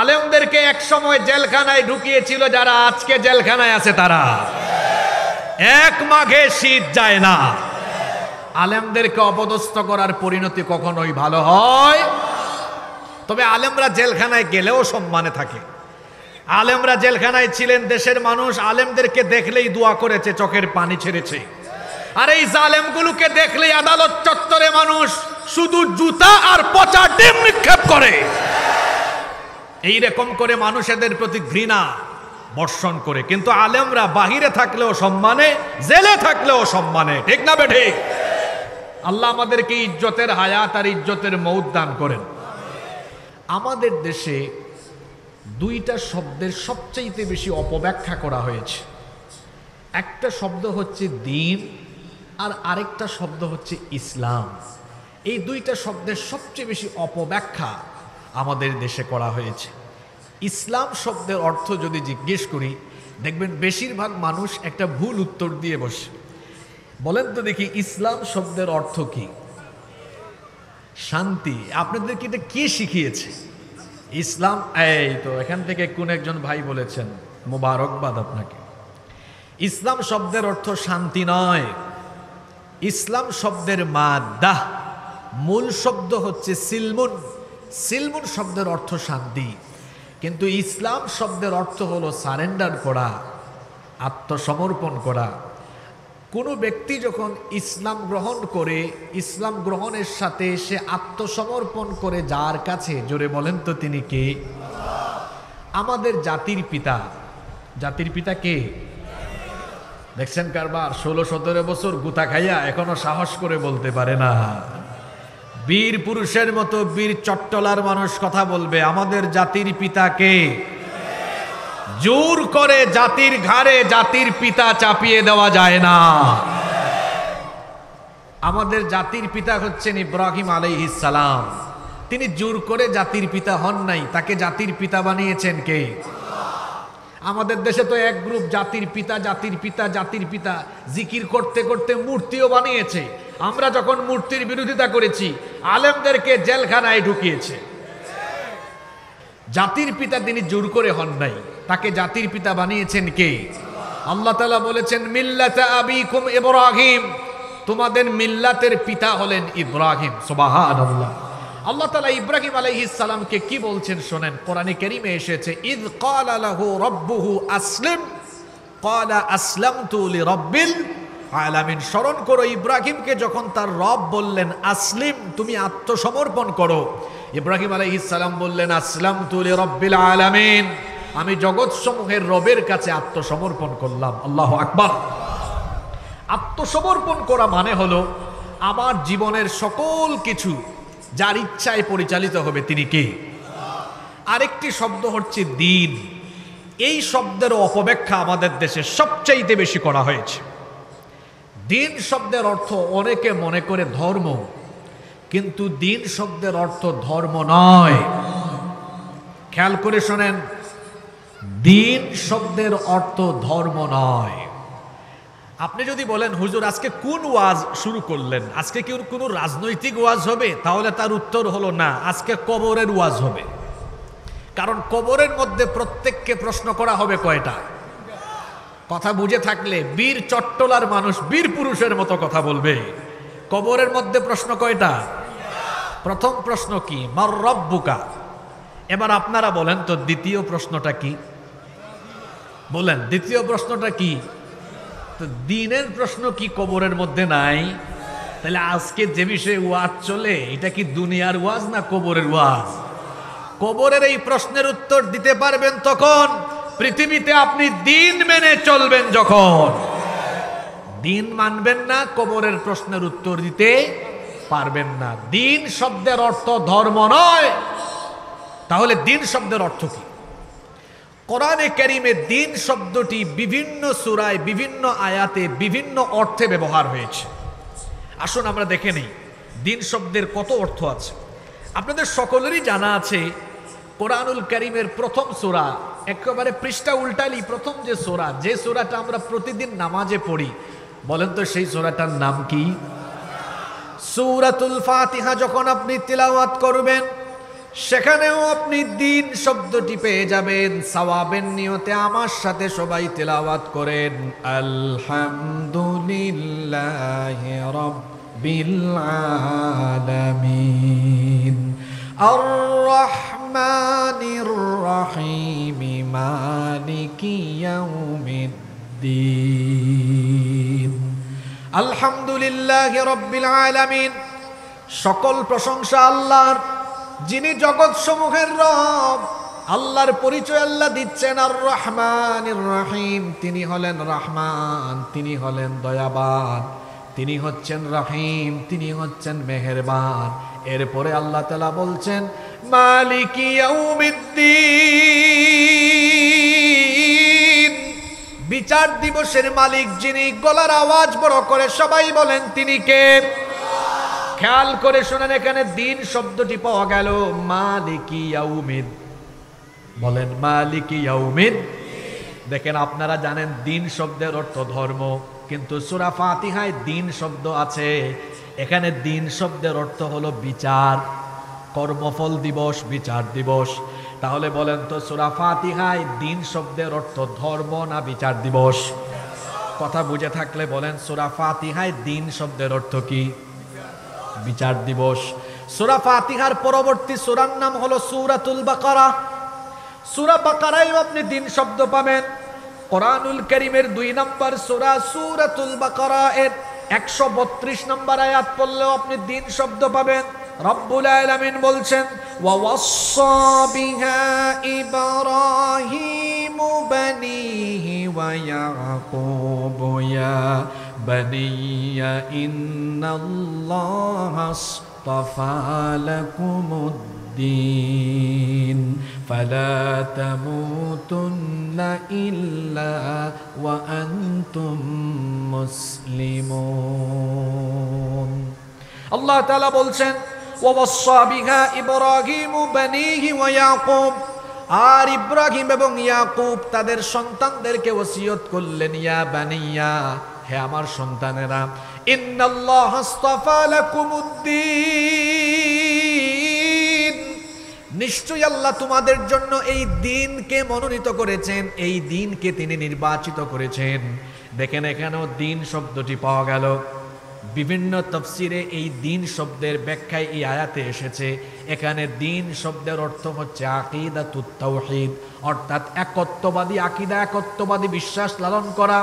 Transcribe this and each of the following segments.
আলেমদেরকে এক সময় জেলখানায় ঢুকিয়েছিল যারা আজকে জেলখানায় আছে তারা। এক মাঘে শীত যায় না। আলেমদেরকে অপদস্থ করার পরিণতি কখনোই ভালো হয়। তবে আলেমরা জেলখানায় গেলেও সম্মানে থাকে। আলেমরা জেলখানায় ছিলেন, দেশের মানুষ আলেমদেরকে দেখলেই দোয়া করেছে, চোখের পানি ছেড়েছে। আর এই জালেমগুলোকে দেখলেই আদালত চত্বরে মানুষ শুধু জুতা আর পচা ডিম নিক্ষেপ করে। এইরকম করে মানুষেদের প্রতি ঘৃণা বর্ষণ করে। কিন্তু আলেমরা বাহিরে থাকলেও সম্মানে, জেলে থাকলেও সম্মানে। ঠিক না বেঠিক? আল্লাহ আমাদেরকে ইজ্জতের হায়াত আর ইজ্জতের মৌত দান করেন। আমাদের দেশে দুইটা শব্দের সবচেয়ে বেশি অপব্যাখ্যা করা হয়েছে। একটা শব্দ হচ্ছে দ্বীন আর আরেকটা শব্দ হচ্ছে ইসলাম। এই দুইটা শব্দের সবচেয়ে বেশি অপব্যাখ্যা আমাদের দেশে করা হয়েছে। ইসলাম শব্দের অর্থ যদি জিজ্ঞেস করি, দেখবেন বেশিরভাগ মানুষ একটা ভুল উত্তর দিয়ে বসে। বলেন তো দেখি, ইসলাম শব্দের অর্থ কি? শান্তি। আপনাদেরকে এটা কে শিখিয়েছে? ইসলাম। এই তো এখান থেকে কোন একজন ভাই বলেছেন, মোবারকবাদ আপনাকে। ইসলাম শব্দের অর্থ শান্তি নয়। ইসলাম শব্দের মাদ্দাহ, মূল শব্দ হচ্ছে সিলমুন। সিলমুন শব্দের অর্থ শান্তি, কিন্তু ইসলাম শব্দের অর্থ হলো সারেন্ডার করা, আত্মসমর্পণ করা। কোনো ব্যক্তি যখন ইসলাম গ্রহণ করে, ইসলাম গ্রহণের সাথে সে আত্মসমর্পণ করে যার কাছে, জোরে বলেন তো তিনি কে? আমাদের জাতির পিতা। জাতির পিতা কে? দেখছেন কারবার, 16-17 বছর গুতা খাইয়া এখনো সাহস করে বলতে পারে না। বীর পুরুষের মতো বীর চট্টলার মানুষ কথা বলবে, আমাদের জাতির পিতা কে? জোর করে জাতির ঘাড়ে জাতির পিতা চাপিয়ে দেওয়া যায় না। আমাদের জাতির পিতা হচ্ছেন ইব্রাহিম আলাইহিস সালাম। তিনি জোর করে জাতির পিতা হন নাই, তাকে জাতির পিতা বানিয়েছেন কে? আমাদের দেশে তো এক গ্রুপ জাতির পিতা জাতির পিতা জাতির পিতা জিকির করতে করতে মূর্তিও বানিয়েছে। আমরা যখন মূর্তির বিরোধিতা করেছি, আলেমদেরকে জেলখানায় ঢুকিয়েছে। জাতির পিতা তিনি জোর করে হন নাই, তাকে জাতির পিতা বানিয়েছেন কে? আল্লাহ তাআলা বলেছেন, মিল্লাতা আবিকুম ইব্রাহিম, তোমাদের মিল্লাতের পিতা হলেন ইব্রাহিম। সুবহানাল্লাহ। আল্লাহ তাআলা ইব্রাহিম আলাইহিস সালামকে কি বলছেন শোনেন, কোরআনে কারীমে এসেছে, ইয ক্বালা লাহু রাব্বুহু আসলিম ক্বালা আসলামতু লিরাব্বিল আলামিন। স্মরণ করো, ইব্রাহিমকে যখন তার রব বললেন আসলিম, তুমি আত্মসমর্পণ করো, ইব্রাহিম আলাইহিস সালাম বললেন আসলামতু লিরাব্বিল আলামিন, আমি জগৎ সমূহের রবের কাছে আত্মসমর্পণ করলাম। আল্লাহু আকবার। আত্মসমর্পণ করা মানে হলো আমার জীবনের সকল কিছু যার ইচ্ছায় পরিচালিত হবে তিনি কে? আরেকটি শব্দ হচ্ছে দ্বীন। এই শব্দের অপব্যাখ্যা আমাদের দেশে সবচাইতে বেশি করা হয়েছে। দ্বীন শব্দের অর্থ অনেকে মনে করে ধর্ম, কিন্তু দ্বীন শব্দের অর্থ ধর্ম নয়। খেয়াল করে শোনেন, দ্বীন শব্দের অর্থ ধর্ম নয়। আপনি যদি বলেন হুজুর আজকে কোন ওয়াজ শুরু করলেন, আজকে কি কোনো রাজনৈতিক ওয়াজ হবে, তাহলে তার উত্তর হলো না, আজকে কবরের ওয়াজ হবে। কারণ কবরের মধ্যে প্রত্যেককে প্রশ্ন করা হবে কয়টা? কথা বুঝে থাকলে বীর চট্টলার মানুষ বীর পুরুষের মতো কথা বলবে। কবরের মধ্যে প্রশ্ন কয়টা? প্রথম প্রশ্ন কি? মার রব্বুকা। এবার আপনারা বলেন তো দ্বিতীয় প্রশ্নটা কি? বলেন দ্বিতীয় প্রশ্নটা কি? তো দ্বীনের প্রশ্ন কি কবরের মধ্যে নাই? তাহলে আজকে যে বিষয়ে ওয়াজ চলে, এটা কি দুনিয়ার ওয়াজ না কবরের ওয়াজ? কবরের এই প্রশ্নের উত্তর দিতে পারবেন তখন পৃথিবীতে আপনি দ্বীন মেনে চলবেন। যখন দ্বীন মানবেন না, কবরের প্রশ্নের উত্তর দিতে পারবেন না। দ্বীন শব্দের অর্থ ধর্ম নয়। তাহলে দ্বীন শব্দের অর্থ কি? কোরআনে কারীমে দ্বীন শব্দটি বিভিন্ন সূরায় বিভিন্ন আয়াতে বিভিন্ন অর্থে ব্যবহার হয়েছে। আসুন আমরা দেখে নেই দ্বীন শব্দের কত অর্থ আছে। আপনাদের সকলেরই জানা আছে, কোরআনুল কারীমের প্রথম সূরা, একেবারে পৃষ্ঠা উল্টালি প্রথম যে সূরা, যে সূরাটা আমরা প্রতিদিন নামাজে পড়ি, বলেন তো সেই সূরাটার নাম কি? সূরাতুল ফাতিহা। যখন আপনি তিলাওয়াত করবেন, সেখানেও আপনি দিন শব্দটি পেয়ে যাবেন। সওয়াবের নিয়তে আমার সাথে সবাই তেলাওয়াত করেন, আলহামদুলিল্লাহি রাব্বিল আলামিন আর রহমানির রহিম মালিকি ইয়াউমিদ্দিন। আলহামদুলিল্লাহি রাব্বিল আলামিন, সকল প্রশংসা আল্লাহর, যিনি জগৎ সমূহের রব। আল্লাহর পরিচয় আল্লাহ দিচ্ছেন আর রহমানির রহিম, তিনি হলেন রহমান, তিনি হলেন দয়াবান, তিনি হচ্ছেন রহিম, তিনি হচ্ছেন মেহেরবান। এরপরে আল্লাহ তাআলা বলছেন মালিকি ইয়াউমিদ্দিন, বিচার দিবসের মালিক যিনি। গলার আওয়াজ বড় করে সবাই বলেন তিনি কে? খেয়াল করে শুনেন, এখানে দিন শব্দটি পাওয়া গেল, মালিকি ইয়াউমিদ। বলেন মালিকি ইয়াউমিদ। দেখেন, আপনারা জানেন দিন শব্দের অর্থ ধর্ম, কিন্তু সূরা ফাতিহায় দিন শব্দ আছে। এখানে দিন শব্দের অর্থ হলো বিচার, কর্মফল দিবস, বিচার দিবস। তাহলে বলেন তো, সূরা ফাতিহায় দিন শব্দের অর্থ ধর্ম না বিচার দিবস? কথা বুঝে থাকলে বলেন, সূরা ফাতিহায় দিন শব্দের অর্থ কি? বিচার দিবস। সূরা ফাতিহার পরবর্তী সূরার নাম হলো সূরাতুল বাকারা। সূরা বাকারায় আপনি দিন শব্দ পাবেন। কোরআনুল কারীমের 2 নম্বর সূরা সূরাতুল বাকারা এর 132 নম্বর আয়াত পড়লেও আপনি দিন শব্দ পাবেন। রব্বুল আলামিন বলছেন ওয়া ওয়াসসা বিহা ইব্রাহিমু বানিহি ওয়া ইয়াকুব ইয়া বানিয়া ইন্নাল্লাহা আসতাফা লাকুমুদ্দিন ফালা তামুতুন্না ইল্লা ওয়া আনতুম মুসলিমুন। আল্লাহ তাআলা বলছেন ওয়া ওয়াসসা বিহা ইব্রাহিমু বানিহি ওয়া ইয়াকুব, আর ইব্রাহিম এবং ইয়াকুব তাদের সন্তানদেরকে ওসিয়ত করলেন, ইয়া বানিয়া, হে আমার সন্তানেরা, ইন্নাল্লাহা আসতাফা লাকুমুদ্দিন, নিশ্চয়ই আল্লাহ তোমাদের জন্য এই দিনকে মনোনীত করেছেন, এই দিনকে তিনি নির্বাচিত করেছেন। দেখেন, এখানেও দিন শব্দটি পাওয়া গেল। বিভিন্ন তাফসিরে এই দিন শব্দের ব্যাখ্যায় এই আয়াতে এসেছে। এখানে দিন শব্দের অর্থ হচ্ছে আকীদাতুত তাওহীদ, অর্থাৎ একত্ববাদী আকীদা, একত্ববাদী বিশ্বাস লালন করা।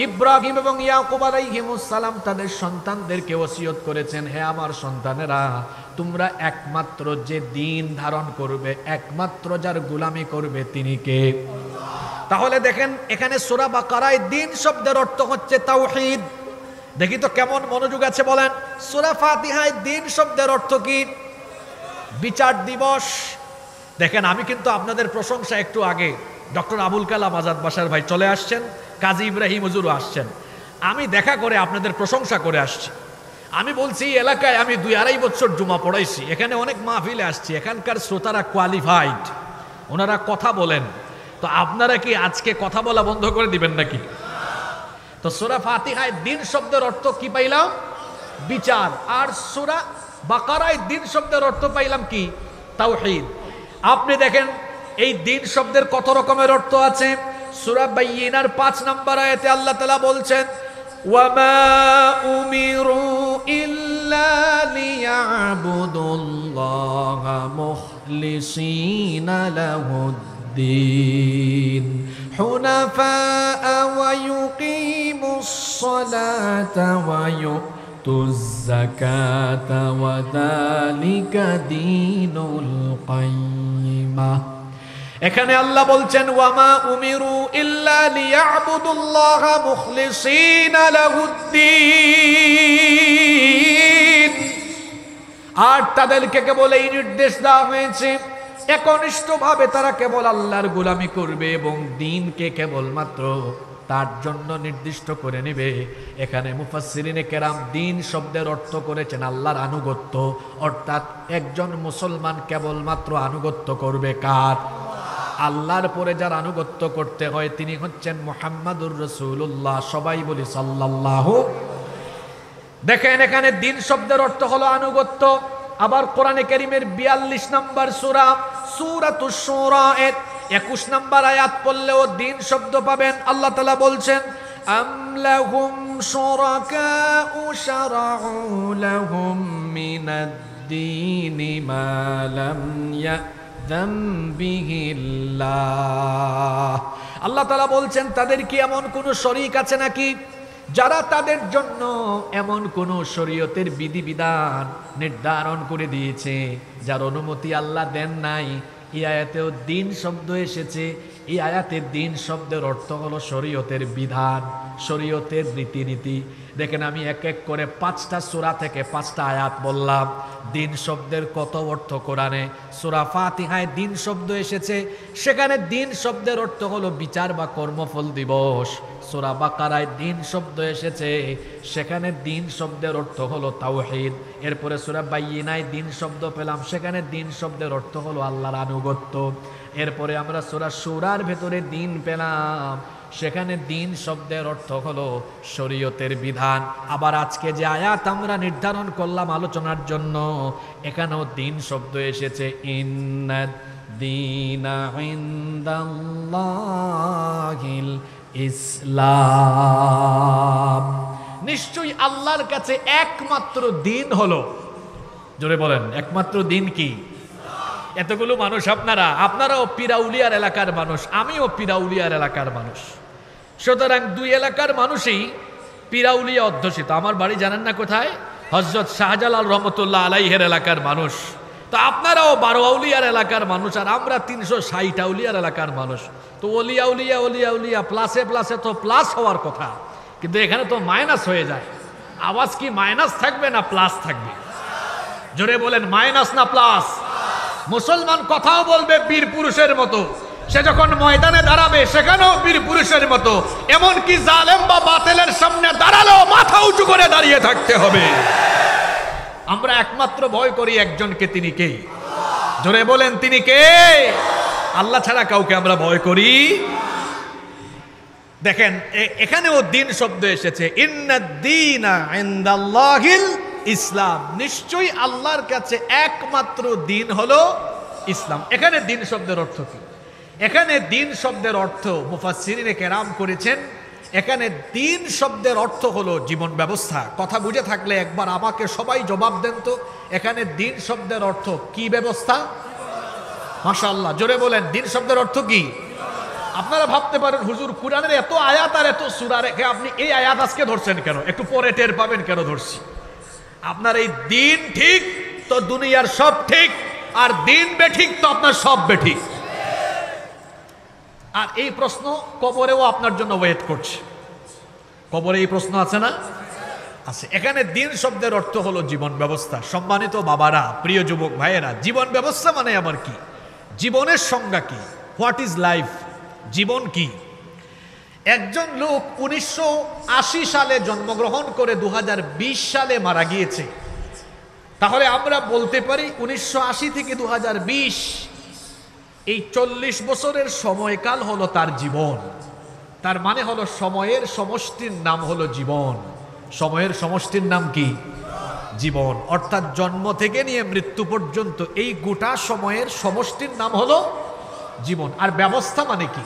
ইব্রাহিম এবং ইয়াকুব আলাইহিমুস সালাম তাদের সন্তানদেরকে ওসিয়ত করেছেন, হে আমার সন্তানেরা, তোমরা একমাত্র যে দিন ধারণ করবে, একমাত্র যার গোলামি করবে তিনি কে? তাহলে দেখেন, এখানে সূরা বাকারায় দিন শব্দের অর্থ হচ্ছে তাওহীদ। দেখি তো কেমন মনোযোগ আছে বলেন। সূরা ফাতিহায় দিন শব্দের অর্থ কি? বিচার দিবস। দেখেন, আমি কিন্তু আপনাদের প্রশংসা একটু আগে ডক্টর আবুল কালাম আজাদ বাশার ভাই চলে আসছেন, কাজী ইব্রাহিম হুজুরও আসছেন। আমি দেখা করে আপনাদের প্রশংসা করে আসছি। আমি বলছি, এই এলাকায় আমি 2-2.5 বছর জুমা পড়াইছি, এখানে অনেক মাহফিলে আসছি, এখানকার শ্রোতারা কোয়ালিফাইড, ওনারা কথা বলেন। তো আপনারা কি আজকে কথা বলা বন্ধ করে দিবেন নাকি? তো সূরা ফাতিহায় দিন শব্দের অর্থ কি পাইলাম? বিচার। আর সূরা বাকারায় দিন শব্দের অর্থ পাইলাম কি? তাওহীদ। আপনি দেখেন, এই দিন শব্দের কত রকমের অর্থ আছে। সূরা বাইয়িনার 5 নম্বর আয়াতে আল্লাহ তাআলা বলছেন ওয়ামা উমিরু ইল্লা লিয়াবুদুল্লাহা মুখলিসিনা লাহুদ্দিন حنفاء ويقيموا الصلاة ويؤتوا الزكاة وذلك دين القيمة। এখানে আল্লাহ বলছেন ওয়ামা উমিরু ইল্লা লিয়াবুদুল্লাহা মুখলিসিনা লাহুদ্দিন, আর তাদেরকে কেবল এই নির্দেশ দেওয়া হয়েছে একনিষ্ঠভাবে তারা কেবল আল্লাহর গোলামি করবে এবং দ্বীনকে কেবলমাত্র তার জন্য নির্দিষ্ট করে নেবে। এখানে মুফাসসিরিনে কেরাম দ্বীন শব্দের অর্থ করেছেন আল্লাহর আনুগত্য, অর্থাৎ একজন মুসলমান কেবলমাত্র আনুগত্য করবে কার? আল্লাহর পরে যার আনুগত্য করতে হয় তিনি হচ্ছেন মুহাম্মাদুর রাসূলুল্লাহ। সবাই বলি সাল্লাল্লাহু। দেখেন, এখানে দ্বীন শব্দের অর্থ হলো আনুগত্য। আবার কোরআনে কারীমের 42 নম্বর সূরা সূরাতুশ শুরা এর 21 নম্বর আয়াত পড়লেও দিন শব্দ পাবেন। আল্লাহ তাআলা বলছেন আম লাহুম শুরাকাউ শারাউ লাহুম মিনাদ-দীনি মা লাম ইয়া'যাম বিহিল্লাহ। আল্লাহ তাআলা বলছেন তাদের কি এমন কোন শরীক আছে নাকি যারা তাদের জন্য এমন কোন শরীয়তের বিধিবিধান নির্ধারণ করে দিয়েছে যার অনুমতি আল্লাহ দেন নাই। এই আয়াতেও দিন শব্দ এসেছে। এই আয়াতের দিন শব্দের অর্থ হলো শরীয়তের বিধান, শরীয়তের রীতিনীতি। দেখেন আমি এক এক করে 5টা সূরা থেকে 5টা আয়াত বললাম। দিন শব্দের কত অর্থ কোরআনে। সূরা ফাতিহায় দিন শব্দ এসেছে, সেখানে দিন শব্দের অর্থ হলো বিচার বা কর্মফল দিবস। সূরা বাকারায় দিন শব্দ এসেছে, সেখানে দিন শব্দের অর্থ হলো তাওহীদ। এরপরে সূরা বাইয়িনায় দিন শব্দ পেলাম, সেখানে দিন শব্দের অর্থ হলো আল্লাহর আনুগত্য। এরপরে আমরা সূরা শুরার ভেতরে দিন পেলাম, সেখানে দিন শব্দের অর্থ হলো শরীয়তের বিধান। আবার আজকে যে আয়াত আমরা নির্ধারণ করলাম আলোচনার জন্য, এখানেও দিন শব্দ এসেছে। ইন্নাদ দীনা ইনদাল্লাহিল ইসলাম। নিশ্চয়ই আল্লাহর কাছে একমাত্র দিন হলো, জোরে বলেন, একমাত্র দিন কি? এতগুলো মানুষ আপনারাও পিরাউলিয়ার এলাকার মানুষ, আমিও পিরাউলিয়ার এলাকার মানুষ। সুতরাং দুই এলাকার মানুষই পিরাউলিয়া অধ্যুষিত। আমার বাড়ি জানেন না কোথায়? হযরত শাহজালাল রহমতুল্লাহ আলাইহের এলাকার মানুষ। তো আপনারাও 12 আউলিয়ার এলাকার মানুষ, আর আমরা 360 আউলিয়ার এলাকার মানুষ। তো অলিয়া উলিয়া অলিয়া উলিয়া প্লাসে প্লাসে তো প্লাস হওয়ার কথা, কিন্তু এখানে তো মাইনাস হয়ে যায়। আওয়াজ কি মাইনাস থাকবে না প্লাস থাকবে? জোরে বলেন, মাইনাস না প্লাস? মুসলমান কথাও বলবে বীর পুরুষের মতো, সে যখন ময়দানে দাঁড়াবে সেখানেও বীর পুরুষের মতো। এমনকি জালেম বা বাতিলের সামনে দাঁড়ালেও মাথা উঁচু করে দাঁড়িয়ে থাকতে হবে। আমরা একমাত্র ভয় করি একজনকে, তিনি কে? জোরে বলেন, তিনি কে? আল্লাহ ছাড়া কাউকে আমরা ভয় করি। দেখেন এখানেও দিন শব্দ এসেছে। ইন্নাদ-দীনা ইনদাল্লাহিল ইসলাম। নিশ্চয়ই আল্লাহর কাছে একমাত্র দিন হলো ইসলাম। এখানে দিন শব্দের অর্থ কি? এখানে দিন শব্দের অর্থ মুফাসসিরিনে কেরাম করেছেন, এখানে দিন শব্দের অর্থ হলো জীবন ব্যবস্থা। কথা বুঝে থাকলে একবার আমাকে সবাই জবাব দেন তো, এখানে দিন শব্দের অর্থ কি ব্যবস্থা? মাশাআল্লাহ, জোরে বলেন, দিন শব্দের অর্থ কি? আপনারা ভাবতে পারেন হুজুর কুরআনের এত আয়াত আর এত সূরা রেখে আপনি এই আয়াত আজকে ধরছেন কেন? একটু পরে টের পাবেন কেন ধরছি। আপনার এই দিন ঠিক তো দুনিয়ার সব ঠিক, আর দিন বেঠিক তো আপনার সব বেঠিক। আর এই প্রশ্ন কবরেও আপনার জন্য ওয়েট করছে। কবরে এই প্রশ্ন আছে না? আছে। এখানে দিন শব্দের অর্থ হলো জীবন ব্যবস্থা। সম্মানিত বাবারা, প্রিয় যুবক ভাইয়েরা, জীবন ব্যবস্থা মানে আবার কি? জীবনের সংজ্ঞা কি? What is life? জীবন কি? একজন লোক 1980 সালে জন্মগ্রহণ করে 2020 সালে মারা গিয়েছে। তাহলে আমরা বলতে পারি 1980 থেকে 2020 এই 40 বছরের সময়কাল হলো তার জীবন। তার মানে হলো সময়ের সমষ্টির নাম হলো জীবন। সময়ের সমষ্টির নাম কি? জীবন। অর্থাৎ জন্ম থেকে নিয়ে মৃত্যু পর্যন্ত এই গোটা সময়ের সমষ্টির নাম হলো জীবন। আর ব্যবস্থা মানে কি?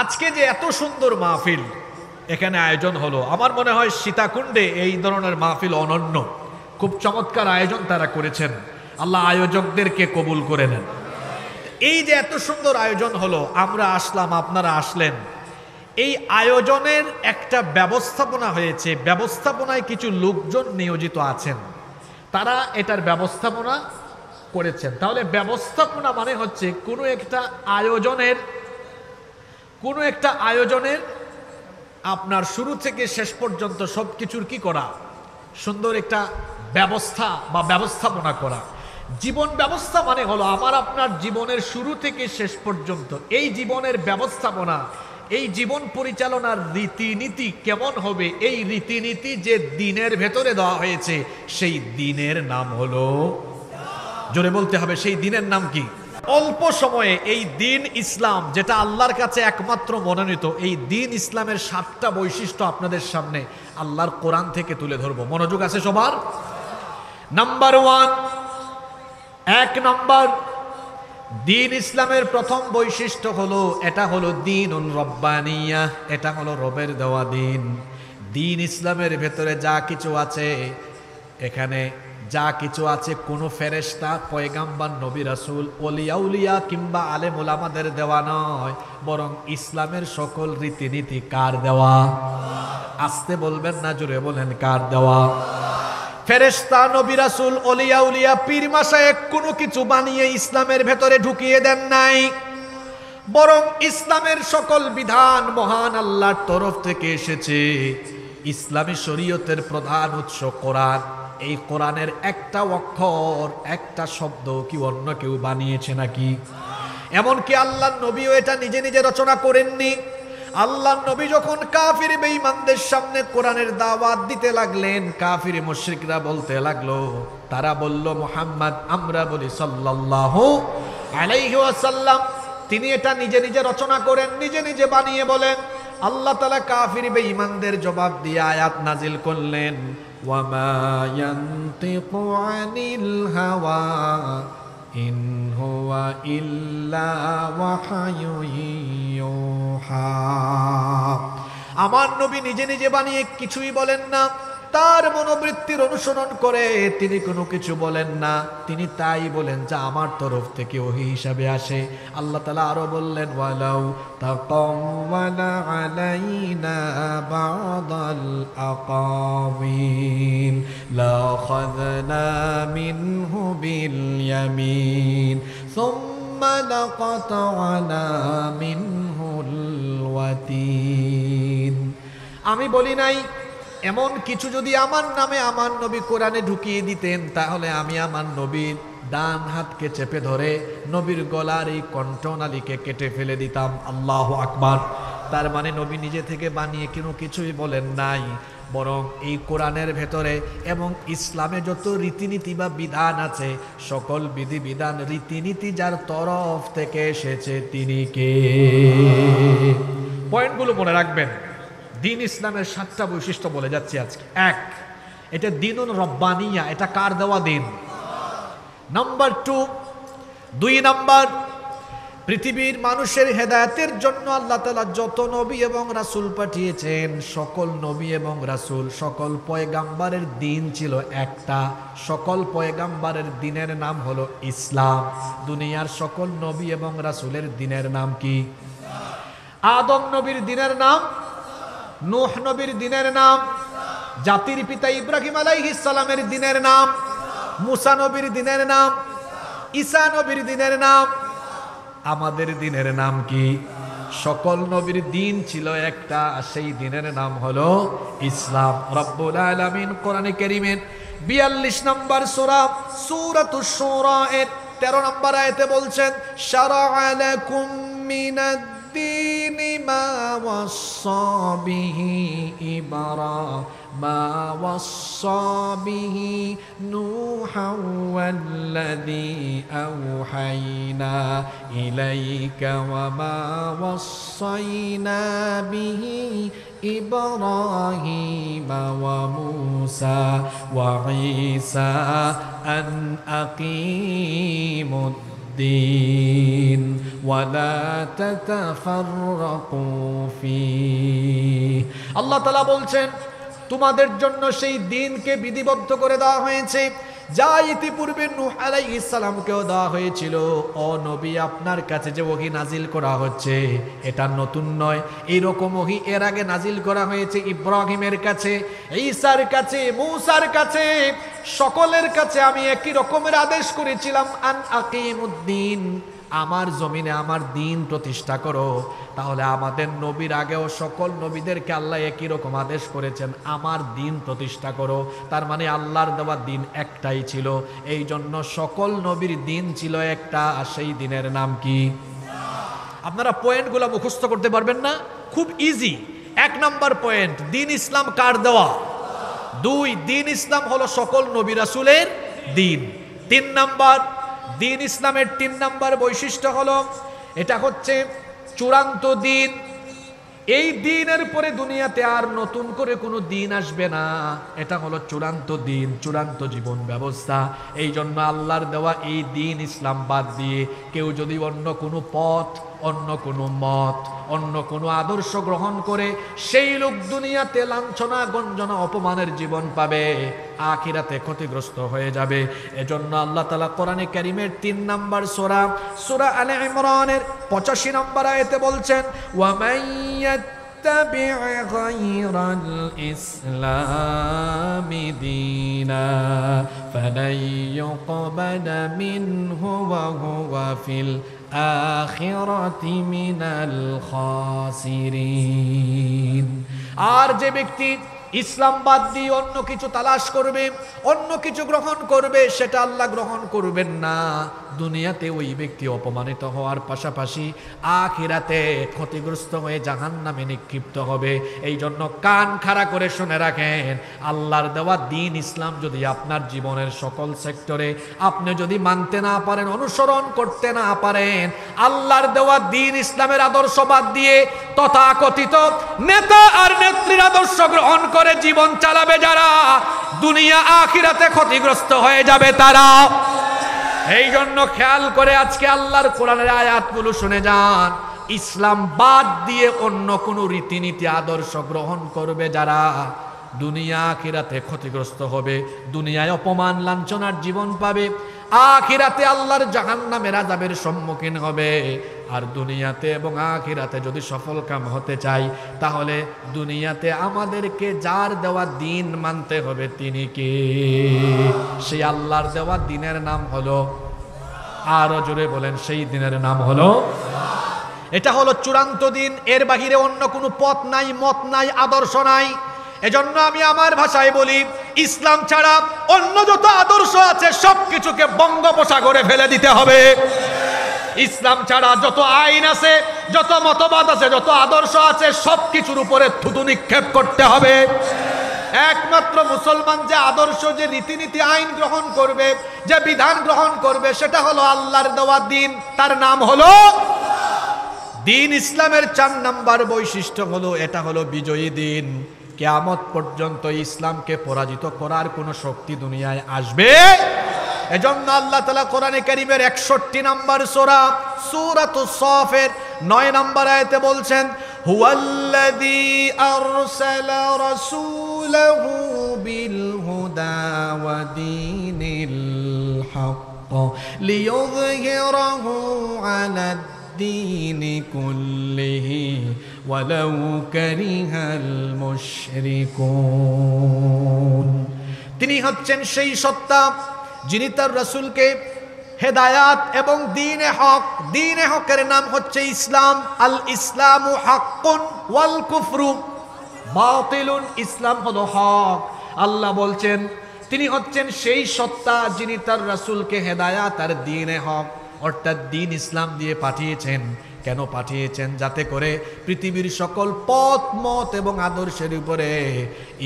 আজকে যে এত সুন্দর মাহফিল এখানে আয়োজন হলো, আমার মনে হয় সীতাকুণ্ডে এই ধরনের মাহফিল অনন্য। খুব চমৎকার আয়োজন তারা করেছেন, আল্লাহ আয়োজকদেরকে কবুল করে নেন। এই যে এত সুন্দর আয়োজন হলো, আমরা আসলাম, আপনারা আসলেন, এই আয়োজনের একটা ব্যবস্থাপনা হয়েছে। ব্যবস্থাপনায় কিছু লোকজন নিয়োজিত আছেন, তারা এটার ব্যবস্থাপনা করেছেন। তাহলে ব্যবস্থাপনা মানে হচ্ছে কোনো একটা আয়োজনের আপনার শুরু থেকে শেষ পর্যন্ত সব কিছুর কি করা? সুন্দর একটা ব্যবস্থা বা ব্যবস্থাপনা করা। জীবন ব্যবস্থা মানে হলো আমার আপনার জীবনের শুরু থেকে শেষ পর্যন্ত এই জীবনের ব্যবস্থাপনা, এই জীবন পরিচালনার রীতিনীতি কেমন হবে, এই রীতিনীতি যে দিনের ভেতরে দেওয়া হয়েছে, সেই দিনের নাম হলো, জোরে বলতে হবে, সেই দিনের নাম কি? অল্প সময়ে এই দিন ইসলাম, যেটা আল্লাহর কাছে একমাত্র মনোনীত, এই দিন ইসলামের 7টা বৈশিষ্ট্য আপনাদের সামনে আল্লাহর কোরআন থেকে তুলে ধরবো। মনোযোগ আছে সবার? নাম্বার 1, এক নম্বর দিন ইসলামের প্রথম বৈশিষ্ট্য হলো এটা হলো দীনুন রব্বানিয়া, এটা হলো রবের দেওয়া দিন। দিন ইসলামের ভেতরে যা কিছু আছে, এখানে যা কিছু আছে কোনো ফেরেশতা, পয়গাম্বর, নবী, রাসূল, ওলিয়া উলিয়া কিংবা আলেম ওলামাদের দেওয়া নয়, বরং ইসলামের সকল রীতিনীতি কার দেওয়া? আসতে বলবেন না, জোরে বলেন কার দেওয়া? ফেরেশতা, নবী, রাসূল, ওলিয়া উলিয়া, পীর মাশায়েখ কোনো কিছু বানিয়ে ইসলামের ভেতরে ঢুকিয়ে দেন নাই, বরং ইসলামের সকল বিধান মহান আল্লাহর তরফ থেকে এসেছে। ইসলামী শরীয়তের প্রধান উৎস কোরআন। এই কোরআনের একটা অক্ষর, একটা শব্দ কি অন্য কেউ বানিয়েছে নাকি? এমনকি আল্লাহর নবীও এটা নিজে নিজে রচনা করেননি। আল্লাহর নবী যখন কাফির বেঈমানদের সামনে কোরআনের দাওয়াত দিতে লাগলেন, কাফির মুশরিকরা বলতে লাগলো, তারা বলল মুহাম্মদ, আমরা বলি সাল্লাল্লাহু আলাইহি ওয়াসাল্লাম, তিনি এটা নিজে নিজে রচনা করেন, নিজে নিজে বানিয়ে বলেন। আল্লাহ তাআলা কাফির বেঈমানদের জবাব দিয়ে আয়াত নাজিল করলেন, ওয়ামা ইয়ানতিকু আনিল হাওয়া ইন হুয়া ইল্লা ওয়াহয়ুন ইউহা। আমার নবী নিজে নিজে বানিয়ে কিছুই বলেন না, তার মনোবৃত্তির অনুসরণ করে তিনি কোনো কিছু বলেন না, তিনি তাই বলেন যা আমার তরফ থেকে ওহী হিসাবে আসে। আল্লাহ তাআলা আরো বললেন, ওয়ালাউ তাকাওয়ালা আলাইনা বা'দাল আকাওয়িল লাখাযনা মিনহু বিল ইয়ামিন সুম্মা লাকাতা'না মিনহুল ওয়াতিন। আমি বলি নাই, এমন কিছু যদি আমার নামে আমার নবী কোরআনে ঢুকিয়ে দিতেন, তাহলে আমি আমার নবীর ডান হাতকে চেপে ধরে নবীর গলার এই কণ্ঠনালীকে কেটে ফেলে দিতাম। আল্লাহু আকবার। তার মানে নবী নিজে থেকে বানিয়ে কোনো কিছুই বলেন নাই, বরং এই কোরআনের ভেতরে এবং ইসলামে যত রীতিনীতি বা বিধান আছে, সকল বিধি বিধান রীতিনীতি যার তরফ থেকে এসেছে তিনি কে? পয়েন্টগুলো মনে রাখবেন। দিন ইসলামের 7টা বৈশিষ্ট্য বলে যাচ্ছি আজকে। এক, এটা দীনুন রব্বানিয়া, এটা কার দেওয়া দিন? নাম্বার 2, 2 নাম্বার, পৃথিবীর মানুষের হেদায়েতের জন্য আল্লাহ তাআলা যত নবী এবং রাসূল পাঠিয়েছেন, সকল নবী এবং রাসূল, সকল পয়গাম্বরের দিন ছিল একটা। সকল পয়গাম্বরের দিনের নাম হলো ইসলাম। দুনিয়ার সকল নবী এবং রাসূলের দিনের নাম কি? আদম নবীর দিনের নাম, নূহ নবীর দিনের নাম, জাতির পিতা ইব্রাহিম আলাইহিস সালামের দিনের নাম, মুসা নবীর দিনের নাম, ঈসা নবীর দিনের নাম। আমাদের দিনের নাম কি? সকল নবীর দিন ছিল একটা, সেই দিনের নাম হলো ইসলাম। রব্বুল আলামিন কোরআনে কারীমের 42 নম্বর সূরা সূরাতুশ শুরা এর 13 নম্বর আয়াতে বলছেন, শারা'a লাকুম মিনাদ الدين ما وصى به نوحا والذي أوحينا إليك وما وصينا به إبراهيم وموسى وعيسى أن أقيموا الدين ولا تتفرقوا فيه। আল্লাহ তাআলা বলছেন, তোমাদের জন্য সেই দিনকে বিধিবদ্ধ করে দেওয়া হয়েছে যা ইতিপূর্বে নূহ আলাইহিস সালামকেও দেওয়া হয়েছিল। ও নবী, আপনার কাছে যে ওহী নাজিল করা হচ্ছে এটা নতুন নয়, এইরকম ওহী এর আগে নাজিল করা হয়েছে ইব্রাহিমের কাছে, ঈসার কাছে, মূসার কাছে, সকলের কাছে আমি একই রকমের আদেশ করেছিলাম, আন আকিমুদ্দিন, আমার জমিনে আমার দিন প্রতিষ্ঠা করো। তাহলে আমাদের নবীর আগেও সকল নবীদেরকে আল্লাহ একই রকম আদেশ করেছেন, আমার দিন প্রতিষ্ঠা করো। তার মানে আল্লাহর দেওয়া দিন একটাই ছিল, এই জন্য সকল নবীর দিন ছিল একটা, আর সেই দিনের নাম কি? আপনারা পয়েন্টগুলো মুখস্থ করতে পারবেন না, খুব ইজি। 1 নম্বর পয়েন্ট, দিন ইসলাম কার দেওয়া? 2, দিন ইসলাম হলো সকল নবী রাসূলের দিন। 3 নম্বর, দিন ইসলামের 3 নম্বর বৈশিষ্ট্য হলো এটা হচ্ছে চূড়ান্ত দিন। এই দিনের পরে দুনিয়াতে আর নতুন করে কোনো দিন আসবে না। এটা হলো চূড়ান্ত দিন, চূড়ান্ত জীবন ব্যবস্থা। এই জন্য আল্লাহর দেওয়া এই দিন ইসলাম বাদ দিয়ে কেউ যদি অন্য কোনো পথ, অন্য কোনো মত, অন্য কোনো আদর্শ গ্রহণ করে, সেই লোক দুনিয়াতে লাঞ্ছনা, গঞ্জনা, অপমানের জীবন পাবে, আখিরাতে ক্ষতিগ্রস্ত হয়ে যাবে। এজন্য আল্লাহ তাআলা কোরআনে কারীমের 3 নম্বর সূরা আলে ইমরানের 85 নম্বর আয়াতে বলছেন, ওয়া মাইয়াত্তাবি' গায়রাল ইসলামি দীনা ফালাই ইউকবালা মিনহু ওয়া হুয়া ফিল আখিরাতি মিনাল খাসিরিন। আর যে ব্যক্তি ইসলাম বাদ দিয়ে অন্য কিছু তালাশ করবে, অন্য কিছু গ্রহণ করবে, সেটা আল্লাহ গ্রহণ করবেন না। দুনিয়াতে ওই ব্যক্তি অপমানিত হওয়ার পাশাপাশি আখিরাতে ক্ষতিগ্রস্ত হয়ে জাহান্নামে নিক্ষিপ্ত হবে। এই জন্য কান খাড়া করে শুনে রাখেন, আল্লাহর দেওয়া দ্বীন ইসলাম যদি আপনার জীবনের সকল সেক্টরে আপনি যদি মানতে না পারেন, অনুসরণ করতে না পারেন, আল্লাহর দেওয়া দ্বীন ইসলামের আদর্শ বাদ দিয়ে তথাকথিত নেতা আর নেত্রীর আদর্শ গ্রহণ করে জীবন চালাবে যারা, দুনিয়া আখিরাতে ক্ষতিগ্রস্ত হয়ে যাবে তারা। এই জন্য খেয়াল করে আজকে আল্লাহর কোরআনের আয়াতগুলো শুনে যান। ইসলাম বাদ দিয়ে অন্য কোনো রীতিনীতি আদর্শ গ্রহণ করবে যারা, দুনিয়া আখিরাতে ক্ষতিগ্রস্ত হবে, দুনিয়ায় অপমান লাঞ্ছনার জীবন পাবে, আখিরাতে আল্লাহর জাহান্নামের আযাবের সম্মুখীন হবে। আর দুনিয়াতে এবং আখিরাতে যদি সফল কাম হতে চাই, তাহলে দুনিয়াতে আমাদেরকে যার দেওয়া দিন মানতে হবে, তিনি কে? সেই আল্লাহর দেওয়া দিনের নাম হলো, আরো জোরে বলেন, সেই দিনের নাম হলো, এটা হলো চূড়ান্ত দিন। এর বাহিরে অন্য কোনো পথ নাই, মত নাই, আদর্শ নাই। এজন্য আমি আমার ভাষায় বলি, ইসলাম ছাড়া অন্য যত আদর্শ আছে সবকিছুকে বঙ্গোপসাগরে ফেলে দিতে হবে। ইসলাম ছাড়া যত আইন আছে, যত মতবাদ আছে, যত আদর্শ আছে, সবকিছুর উপরে থুতু নিক্ষেপ করতে হবে। একমাত্র মুসলমান যে আদর্শ, যে রীতিনীতি, আইন গ্রহণ করবে, যে বিধান গ্রহণ করবে, সেটা হলো আল্লাহর দেওয়া দিন, তার নাম হলো দিন। ইসলামের 4 নম্বর বৈশিষ্ট্য হলো, এটা হলো বিজয়ী দিন। কিয়ামত পর্যন্ত ইসলামকে পরাজিত করার কোন শক্তি দুনিয়ায় আসবে। এজন্য আল্লাহ তাআলা কোরআনে কারীমের 61 নম্বর সূরাতুস সাফের 9 নম্বর আয়াতে বলছেন, হুয়াল্লাযী আরসালা রাসূলাহু বিল হুদা ওয়া দীনিল হক লিইয়ুযহিরাহু আলা الدين كله ولو كره المشركون। তিনি হচ্ছেন সেই সত্তা যিনি তার রাসূলকে হেদায়াত এবং দ্বীনে হক, দ্বীনে হকের নাম হচ্ছে ইসলাম। আল ইসলামু হাক্কুন ওয়াল কুফরু বাতিলুন। ইসলাম হলো হক। আল্লাহ বলছেন তিনি হচ্ছেন সেই সত্তা যিনি তার রাসূলকে হেদায়াত আর দ্বীনে হক অর্থাৎ দ্বীন ইসলাম দিয়ে পাঠিয়েছেন। কেন পাঠিয়েছেন? যাতে করে পৃথিবীর সকল পথ, মত এবং আদর্শের উপরে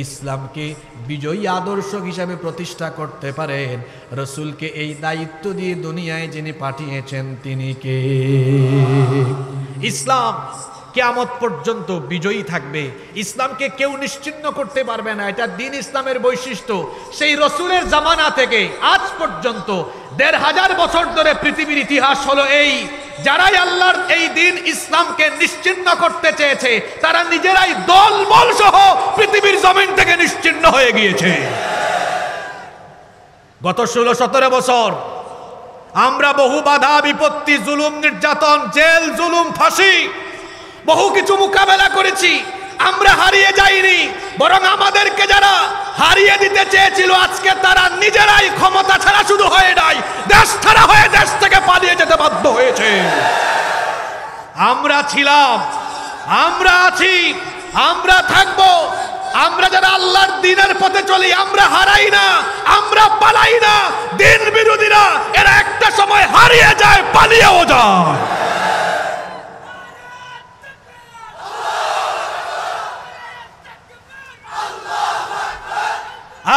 ইসলামকে বিজয়ী আদর্শ হিসাবে প্রতিষ্ঠা করতে পারেন। রাসূলকে এই দায়িত্ব দিয়ে দুনিয়ায় যিনি পাঠিয়েছেন তিনি কে? ইসলাম কিয়ামত পর্যন্ত বিজয়ী থাকবে। ইসলামকে কেউ নিশ্চিহ্ন করতে পারবে না। এটা দ্বীন ইসলামের বৈশিষ্ট্য। সেই রাসূলের জামানা থেকে আজ পর্যন্ত ১৫০০ বছর ধরে পৃথিবীর ইতিহাস হলো এই, যারাই আল্লাহর এই দ্বীন ইসলামকে নিশ্চিহ্ন করতে চেয়েছে তারা নিজেরাই দলবল সহ পৃথিবীর জমিন থেকে নিশ্চিহ্ন হয়ে গিয়েছে। গত ১৬-১৭ বছর আমরা বহু বাধা বিপত্তি, জুলুম, নির্যাতন, জেল, জুলুম, ফাঁসি, বহু কিছু মোকাবেলা করেছি। আমরা হারিয়ে যাইনি, বরং আমাদেরকে যারা হারিয়ে দিতে চেয়েছিল আজকে তারা নিজেরাই ক্ষমতা ছাড়া শুধু হয়ে নাই, দেশ ছাড়া হয়ে দেশ থেকে পালিয়ে যেতে বাধ্য হয়েছে। আমরা ছিলাম, আমরা আছি, আমরা থাকবো। আমরা যারা আল্লাহর দ্বীনের পথে চলি আমরা হারাই না, আমরা পালাই না। দ্বীন বিরোধীরা এরা একটা সময় হারিয়ে যায়, পালিয়েও যায়।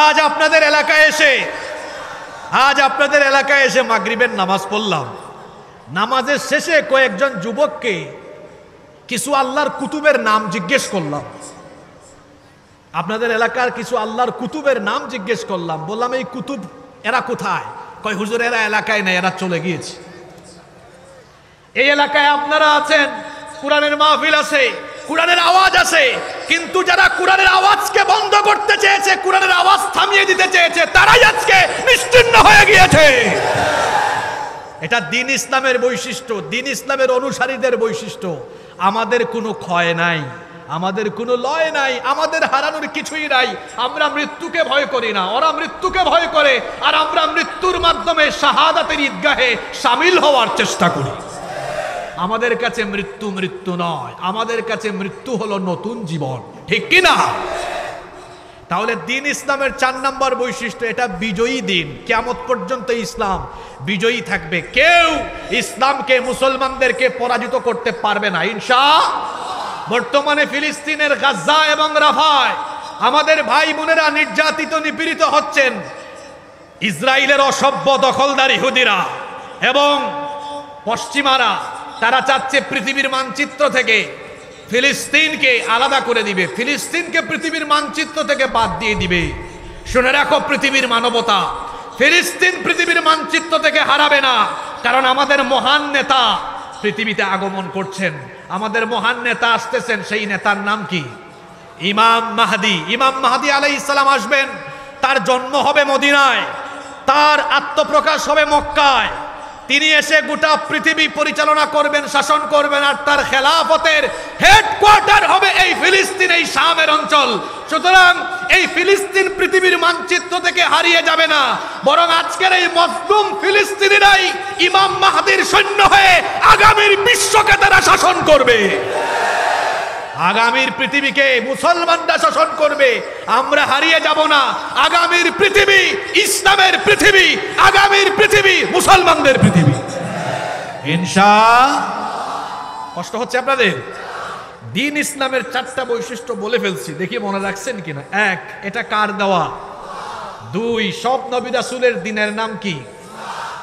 আজ আপনাদের এলাকায় এসে মাগরিবের নামাজ পড়লাম। নামাজের শেষে কয়েকজন যুবককে কিছু আল্লাহর কুতুবের নাম জিজ্ঞেস করলাম, আপনাদের এলাকার কিছু আল্লাহর কুতুবের নাম জিজ্ঞেস করলাম, বললাম এই কুতুব এরা কোথায়? কয় হুজুর এরা এলাকায় নাই, এরা চলে গিয়েছে। এই এলাকায় আপনারা আছেন, কোরআনের মাহফিল আছে, কোরআনের আওয়াজ আছে, কিন্তু যারা কোরআনের আওয়াজকে বন্ধ করতে চেয়েছে, কোরআনের আওয়াজ থামিয়ে দিতে চেয়েছে, তারাই আজকে নিশ্চিহ্ন হয়ে গিয়েছে। এটা দ্বীন ইসলামের বৈশিষ্ট্য, দ্বীন ইসলামের অনুসারীদের বৈশিষ্ট্য। আমাদের কোনো ক্ষয় নাই, আমাদের কোনো লয় নাই, আমাদের হারানোর কিছুই নাই। আমরা মৃত্যুকে ভয় করি না, ওরা মৃত্যুকে ভয় করে, আর আমরা মৃত্যুর মাধ্যমে শাহাদাতের ঈদগাহে শামিল হওয়ার চেষ্টা করি। আমাদের কাছে মৃত্যু মৃত্যু নয়, আমাদের কাছে মৃত্যু হলো নতুন জীবন, ঠিক কি না? তাহলে দ্বীন ইসলামের 4 নম্বর বৈশিষ্ট্য, এটা বিজয়ী দিন। কিয়ামত পর্যন্ত ইসলাম বিজয়ী থাকবে, কেউ ইসলামকে, মুসলমানদেরকে পরাজিত করতে পারবে না ইনশাআল্লাহ। বর্তমানে ফিলিস্তিনের গাজা এবং রাফায় আমাদের ভাই বোনেরা নির্যাতিত, নিপীড়িত হচ্ছেন। ইসরায়েলের অসভ্য দখলদার ইহুদিরা এবং পশ্চিমারা, তারা চাচ্ছে পৃথিবীর মানচিত্র থেকে ফিলিস্তিনকে আলাদা করে দিবে, ফিলিস্তিনকে পৃথিবীর মানচিত্র থেকে বাদ দিয়ে দিবে। শুনে রাখো পৃথিবীর মানবতা, ফিলিস্তিন পৃথিবীর মানচিত্র থেকে হারাবে না, কারণ আমাদের মহান নেতা পৃথিবীতে আগমন করছেন, আমাদের মহান নেতা আসতেছেন। সেই নেতার নাম কি? ইমাম মাহদি। ইমাম মাহদি আলাইহিস সালাম আসবেন, তার জন্ম হবে মদিনায়, তার আত্মপ্রকাশ হবে মক্কায়। তিনি এসে গোটা পৃথিবী পরিচালনা করবেন, শাসন করবেন, আর তার খেলাফতের হেডকোয়ার্টার হবে এই ফিলিস্তিন, এই শামের অঞ্চল। সুতরাং এই ফিলিস্তিন পৃথিবীর মানচিত্র থেকে হারিয়ে যাবে না, বরং আজকের এই মজলুম ফিলিস্তিনিরাই ইমাম মাহদির সৈন্য হয়ে আগামীর বিশ্বকে তারা শাসন করবে। আগামীর পৃথিবীকে মুসলমানরা শাসন করবে, আমরা হারিয়ে যাব না। আগামীর পৃথিবী ইসলামের পৃথিবী, আগামীর পৃথিবী মুসলমানদের পৃথিবী ইনশাআল্লাহ। কষ্ট হচ্ছে আপনাদের? দ্বীন ইসলামের 4টা বৈশিষ্ট্য বলে ফেলছি, দেখি মনে রাখছেন কিনা। 1, এটা কার দেওয়া? 2, সব নবী রাসূলের দিনের নাম কি?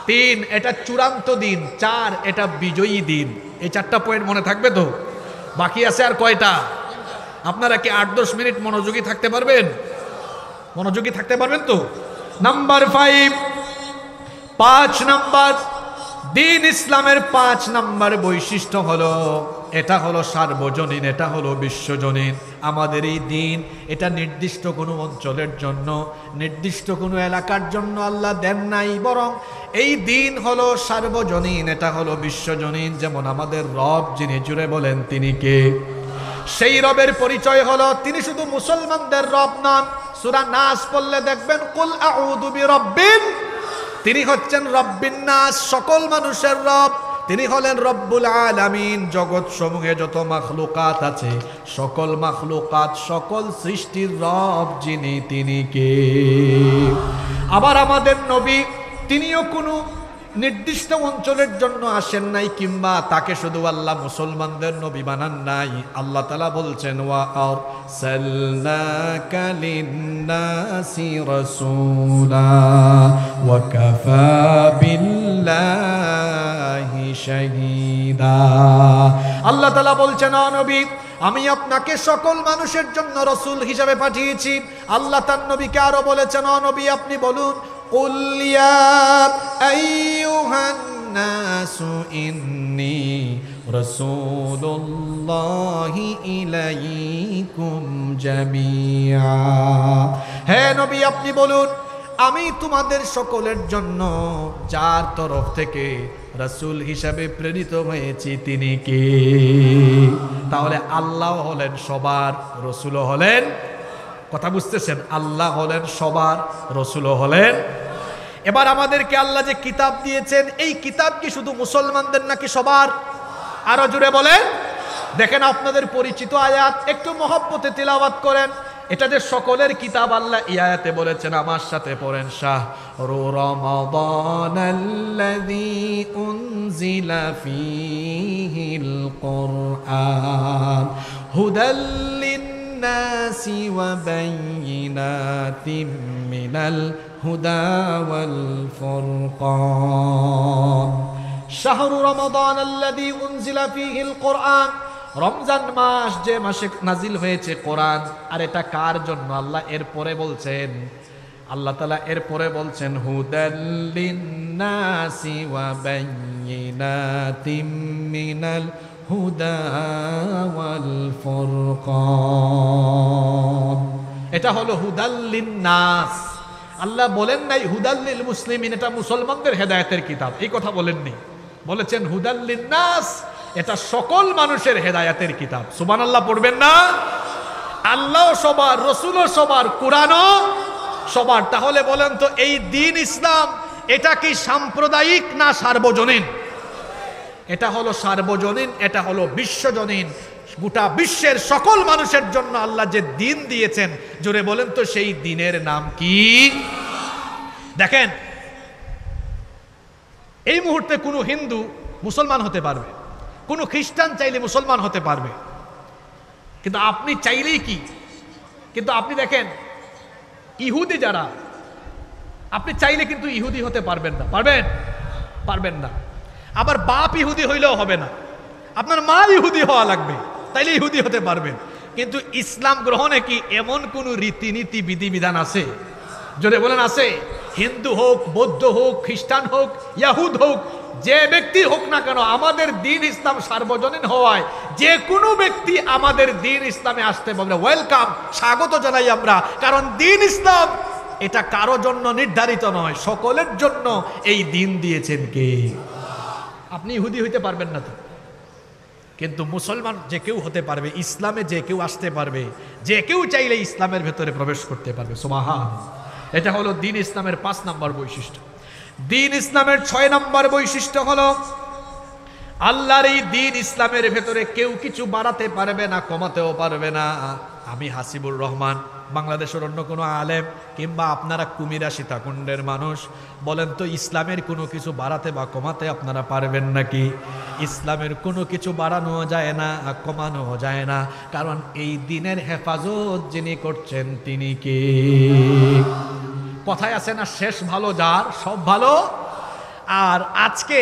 3, এটা চূড়ান্ত দিন। 4, এটা বিজয়ী দিন। এই 4টা পয়েন্ট মনে থাকবে তো? বাকি আছে আর কয়টা? আপনারা কি 8-10 মিনিট মনোযোগী থাকতে পারবেন? মনোযোগী থাকতে পারবেন তো? নাম্বার 5 নাম্বার দ্বীন ইসলামের 5 নাম্বার বৈশিষ্ট্য হলো, এটা হলো সার্বজনীন, এটা হলো বিশ্বজনীন। আমাদের এই দিন, এটা নির্দিষ্ট কোনো অঞ্চলের জন্য, নির্দিষ্ট কোনো এলাকার জন্য আল্লাহ দেন নাই, বরং এই দিন হলো সার্বজনীন, এটা হলো বিশ্বজনীন। যেমন আমাদের রব, যিনি, জুড়ে বলেন তিনি কে? সেই রবের পরিচয় হলো তিনি শুধু মুসলমানদের রব নন। সূরা নাস পড়লে দেখবেন, কুল আউযু বিরাব্বিন, তিনি হচ্ছেন রব্বিন নাস, সকল মানুষের রব। তিনি হলেন রব্বুল আলামিন, জগৎ সমূহে যত মাখলুকাত আছে, সকল মাখলুকাত, সকল সৃষ্টির রব যিনি, তিনি কে? আবার আমাদের নবী, তিনিও কোনো নির্দিষ্ট অঞ্চলের জন্য আসেন নাই, কিংবা তাকে শুধু আল্লাহ মুসলমানদের নবী বানান নাই। আল্লাহ তাআলা বলছেন, ওয়া আরসালনাকা লিন্নাসি রাসূলা ওয়া কাফা বিল্লাহি শাহীদা। আল্লাহ তাআলা বলছেন, ও নবী, আমি আপনাকে সকল মানুষের জন্য রাসূল হিসেবে পাঠিয়েছি। আল্লাহ তার নবীকে আরো বলেছেন, ও নবী, আপনি বলুন, কুল ইয়া আইয়ুহান নাসু ইন্নী রাসূলুল্লাহি ইলাইকুম জামিআ। হে নবী, আপনি বলুন, আমি তোমাদের সকলের জন্য যার তরফ থেকে রাসূল হিসাবে প্রেরিত হয়েছি, তিনি কে? তাহলে আল্লাহ হলেন সবার, রাসূলও হলেন, কথা বুঝতেছেন? আল্লাহ হলেন সবার, রাসূলও হলেন। এবার আমাদেরকে আল্লাহ যে কিতাব দিয়েছেন, এই কিতাব কি শুধু মুসলমানদের নাকি সবার? আরো জুড়ে বলেন। দেখেন আপনাদের পরিচিত আয়াত, একটু মহব্বতে তিলাওয়াত করেন। এটা যে সকলের কিতাব, আল্লাহ এই আয়াতে বলেছেন, আমার সাথে পড়েন, শাহরু রমাদানাল্লাযী উনজিলা ফীহিল কুরআন হুদাল লিন্নাসি ওয়া বায়িনাতিম মিনাল হুদা ওয়াল ফুরকান। শাহরু রমাদানাল্লাযী উনজিলা ফীহিল কুরআন, রমজান মাস যে মাসে নাজিল হয়েছে কোরআন, আর এটা কার জন্য? আল্লাহ এরপরে বলছেন, আল্লাহ তাআলা এরপরে বলছেন হুদাল লিন্নাসি ওয়া বায়্যিনাতিম মিনাল হুদা ওয়াল ফুরকান। এটা হলো হুদাল লিন্নাস। আল্লাহ বলেন নাই হুদাল লিল মুসলিমিন, এটা মুসলমানদের হেদায়েতের কিতাব, এই কথা বলেননি। বলেছেন হুদাল লিন্নাস, এটা সকল মানুষের হেদায়েতের কিতাব। সুবহানাল্লাহ পড়বেন না? আল্লাহ সবার, রসুলও সবার, কোরআনও সবার। তাহলে বলেন তো এই দ্বীন ইসলাম এটা কি সাম্প্রদায়িক না সার্বজনীন? এটা হলো সার্বজনীন, এটা হলো বিশ্বজনীন। গোটা বিশ্বের সকল মানুষের জন্য আল্লাহ যে দ্বীন দিয়েছেন, জোরে বলেন তো সেই দ্বীনের নাম কি? দেখেন, এই মুহূর্তে কোনো হিন্দু মুসলমান হতে পারবে, কোনো খ্রিস্টান চাইলে মুসলমান হতে পারবে, কিন্তু আপনি চাইলেই কি? কিন্তু আপনি দেখেন ইহুদি যারা, আপনি চাইলে কিন্তু ইহুদি হতে পারবেন না। পারবেন? পারবেন না। আবার বাপ ইহুদি হইলেও হবে না, আপনার মা ইহুদি হওয়া লাগবে, তাইলে ইহুদি হতে পারবেন। কিন্তু ইসলাম গ্রহণে কি এমন কোন রীতিনীতি বিধিবিধান আছে? জোরে বলেন আছে? হিন্দু হোক, বৌদ্ধ হোক, খ্রিস্টান হোক, ইয়াহুদ হোক, যে ব্যক্তি হোক না কেন, আমাদের দ্বীন ইসলাম সার্বজনীন হওয়ায় যে কোনো ব্যক্তি আমাদের দ্বীন ইসলামে আসতে পারবে, ওয়েলকাম, স্বাগত জানাই আমরা। কারণ দ্বীন ইসলাম এটা কারো জন্য নির্ধারিত নয়, সকলের জন্য এই দ্বীন দিয়েছেন কে? আপনি ইহুদি হইতে পারবেন না তো, কিন্তু মুসলমান যে কেউ হতে পারবে, ইসলামে যে কেউ আসতে পারবে, যে কেউ চাইলে ইসলামের ভেতরে প্রবেশ করতে পারবে। সুবহানাল্লাহ। এটা হলো দ্বীন ইসলামের 5 নম্বর বৈশিষ্ট্য। দ্বীন ইসলামের 6 নম্বর বৈশিষ্ট্য হলো আল্লাহর এই দ্বীন ইসলামের ভেতরে কেউ কিছু বাড়াতে পারবে না, কমাতেও পারবে না। আমি হাসিবুর রহমান, বাংলাদেশের অন্য কোনো আলেম কিংবা আপনারা কুমিরা সীতাকুণ্ডের মানুষ, বলেন তো ইসলামের কোনো কিছু বাড়াতে বা কমাতে আপনারা পারবেন নাকি? ইসলামের কোনো কিছু বাড়ানো যায় না, কমানো যায় না, কারণ এই দ্বীনের হেফাজত যিনি করছেন তিনি কে? কথায় আছে না, শেষ ভালো যার, সব ভালো। আর আজকে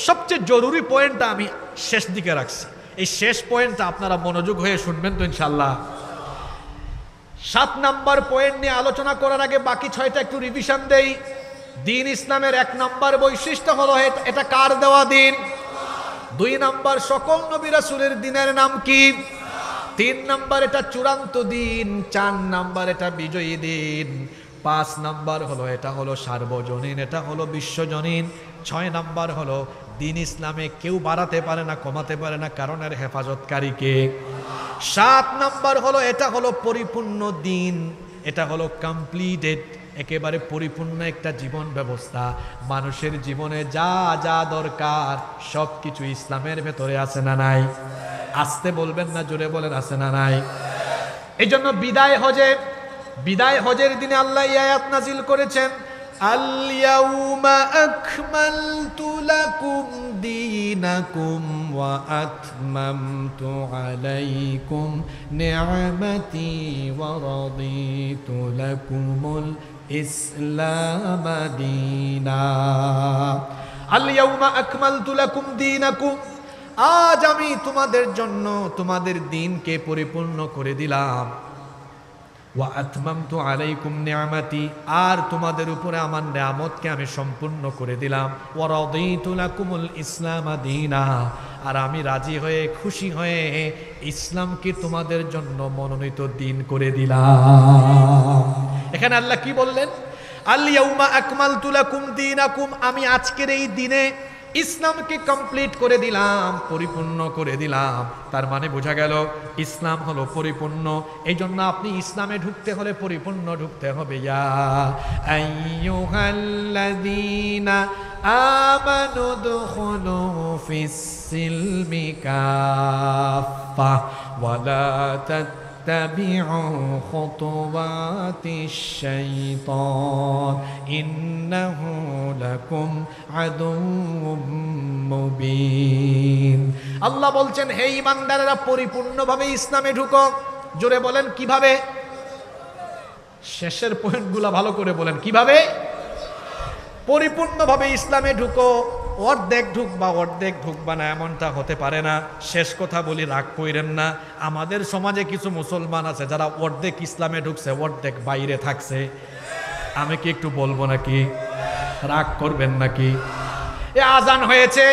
সবচেয়ে জরুরি পয়েন্টটা আমি শেষ দিকে রাখছি, এই শেষ পয়েন্টটা আপনারা মনোযোগ হয়ে শুনবেন তো ইনশাল্লাহ। 7 নম্বর পয়েন্ট নিয়ে আলোচনা করার আগে বাকি 6টা একটু রিভিশন দেই। দ্বীন ইসলামের 1 নম্বর বৈশিষ্ট্য হলো এটা কার দেওয়া দ্বীন? 2 নম্বর, সকল নবী রাসূলের দ্বীনের নাম কি? 3 নম্বর, এটা চূড়ান্ত দ্বীন। 4 নম্বর, এটা বিজয়ী দ্বীন। 5 নম্বর হলো এটা হলো সার্বজনীন, এটা হলো বিশ্বজনীন। 6 নম্বর হলো দ্বীন ইসলামে কেউ বাড়াতে পারে না, কমাতে পারে না, কারণ এর হেফাজতকারী কে? 7 নম্বর হলো এটা হলো পরিপূর্ণ দ্বীন, এটা হলো কমপ্লিটেড, একেবারে পরিপূর্ণ একটা জীবন ব্যবস্থা। মানুষের জীবনে যা যা দরকার সব কিছু ইসলামের ভেতরে আছে না নাই? আসতে বলবেন না, জোরে বলেন আছে না নাই? এই জন্য বিদায় হজের দিনে আল্লাহ এই আয়াত নাজিল করেছেন, আল-ইয়াউমা আকমালতু লাকুম দীনাকুম ওয়া আতমামতু আলাইকুম নি'মাতি ওয়া রাদিতু লাকুমুল ইসলাম দীনা। আল-ইয়াউমা আকমালতু লাকুম দীনাকুম, আজ আমি তোমাদের জন্য তোমাদের দ্বীনকে পরিপূর্ণ করে দিলাম। ওয়া আতমামতু আলাইকুম নি'মাতি, আর তোমাদের উপরে আমার নিয়ামতকে আমি সম্পূর্ণ করে দিলাম। ওয়া রাদিতু লাকুমুল ইসলাম দীনা, আর আমি রাজি হয়ে খুশি হয়ে ইসলামকে তোমাদের জন্য মনোনীত দ্বীন করে দিলাম। এখানে আল্লাহ কি বললেন? আল ইয়াউমা আকমালতু লাকুম দীনাকুম, আমি আজকের এই দিনে ইসলামকে কমপ্লিট করে দিলাম, পরিপূর্ণ করে দিলাম। তার মানে বোঝা গেল ইসলাম হলো পরিপূর্ণ। এই জন্য আপনি ইসলামে ঢুকতে হলে পরিপূর্ণ ঢুকতে হবে। ইয়া আইয়ুহাল্লাযীনা আমানু দুখুলু ফিস-সিলমি কাফা ওয়া লা اتبعوا خطوات الشيطان إنه لكم عدو مبين। আল্লাহ বলছেন, হে ঈমানদারেরা, পরিপূর্ণভাবে ইসলামে ঢুকো। জোরে বলেন কিভাবে? শেষের পয়েন্টগুলো ভালো করে বলেন, কিভাবে? পরিপূর্ণভাবে ইসলামে ঢুকো। অর্ধেক ঢুকবা না এমনটা হতে পারে না। শেষ কথা বলি, রাগ কইরেন না। আমাদের সমাজে কিছু মুসলমান আছে যারা অর্ধেক ইসলামে ঢুকছে, অর্ধেক বাইরে থাকছে। আমি কি একটু বলবো নাকি? রাগ করবেন নাকি? এ আজান হয়েছে,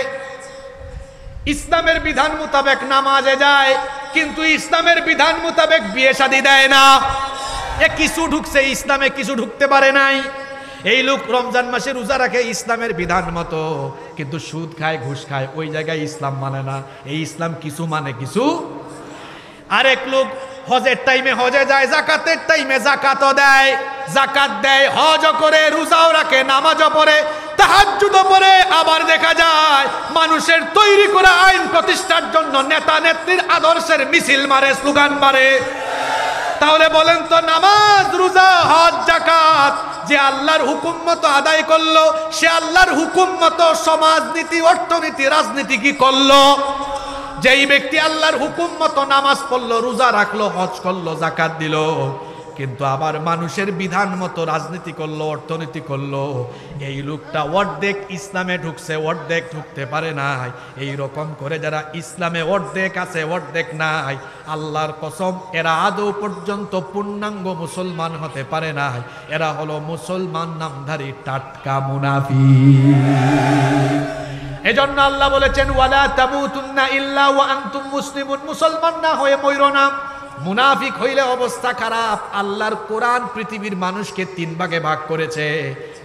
ইসলামের বিধান মোতাবেক নামাজে যায়, কিন্তু ইসলামের বিধান মোতাবেক বিয়ে শাদী দেয় না। এ কিছু ঢুকছে ইসলামে, কিছু ঢুকতে পারে নাই। এই লোক রমজান মাসে রোজা রাখে ইসলামের বিধান মতো, কিন্তু সুদ খায়, ঘুষ খায়, ওই জায়গায় ইসলাম মানে না। এই ইসলাম কিছু মানে কিছু। আরেক লোক হজের টাইমে হজে যায়, জাকাতের টাইমে জাকাতও দেয়, জাকাত দেয়, হজও করে, রোজাও রাখে, নামাজও পড়ে, তাহাজ্জুদও পড়ে। আবার দেখা যায় মানুষের তৈরি করা আইন প্রতিষ্ঠার জন্য নেতা নেত্রীর আদর্শের মিছিল মারে, স্লোগান মারে। তাহলে বলেন তো, নামাজ, রোজা, হজ, জাকাত যে আল্লাহর হুকুম মতো আদায় করলো, সে আল্লাহর হুকুম মতো সমাজনীতি, অর্থনীতি, রাজনীতি কি করলো? যেই ব্যক্তি আল্লাহর হুকুম মতো নামাজ পড়লো, রোজা রাখলো, হজ করলো, জাকাত দিল, কিন্তু আবার মানুষের বিধান মতো রাজনীতি করলো, অর্থনীতি করলো, এই লোকটা অর্ধেক ইসলামে ঢুকছে, অর্ধেক ঢুকতে পারে নাই। এই রকম করে যারা ইসলামে অর্ধেক আছে, অর্ধেক নাই, আল্লাহর কসম এরা আদৌ পর্যন্ত পূর্ণাঙ্গ মুসলমান হতে পারে নাই। এরা হলো মুসলমান নামধারী টাটকা মুনাফিক। এজন্য আল্লাহ বলেছেন, ওয়ালা তামুতুন্না ইল্লা ওয়া আনতুম মুসলিমুন। মুসলমান না হয়ে মইরো না। মুনাফিক হইলে অবস্থা খারাপ। আল্লাহর কোরআন পৃথিবীর মানুষকে 3 ভাগে ভাগ করেছে।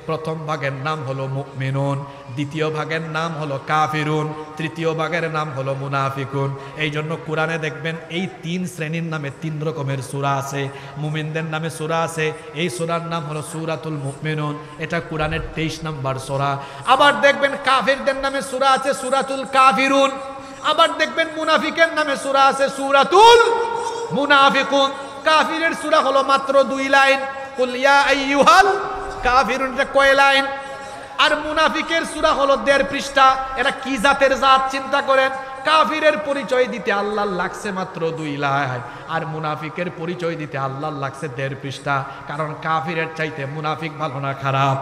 প্রথম ভাগের নাম হলো মুমিনুন, দ্বিতীয় ভাগের নাম হলো কাফিরুন, তৃতীয় ভাগের নাম হলো মুনাফিকুন। এই জন্য কোরআনে দেখবেন এই 3 শ্রেণীর নামে 3 রকমের সূরা আছে। মুমিনদের নামে সূরা আছে, এই সূরার নাম হলো সূরাতুল মুমিনুন, এটা কোরআনের 23 নম্বর সূরা। আবার দেখবেন কাফিরদের নামে সূরা আছে, সূরাতুল কাফিরুন। আবার দেখবেন মুনাফিকের নামে সূরা আছে, সূরাতুল মুনাফিকুন। কাফিরের সূরা হলো মাত্র 2 লাইন, কুল ইয়া আইয়ুহাল কাফিরুন, এটা কয় লাইন? আর মুনাফিকের সূরা হলো 1.5 পৃষ্ঠা। এটা কি জাতের জাত চিন্তা করেন। কাফিরের পরিচয় দিতে আল্লাহর লাগছে মাত্র 2 লাইন, আর মুনাফিকের পরিচয় দিতে আল্লাহর লাগছে 1.5 পৃষ্ঠা। কারণ কাফিরের চাইতে মুনাফিক ভালো না খারাপ?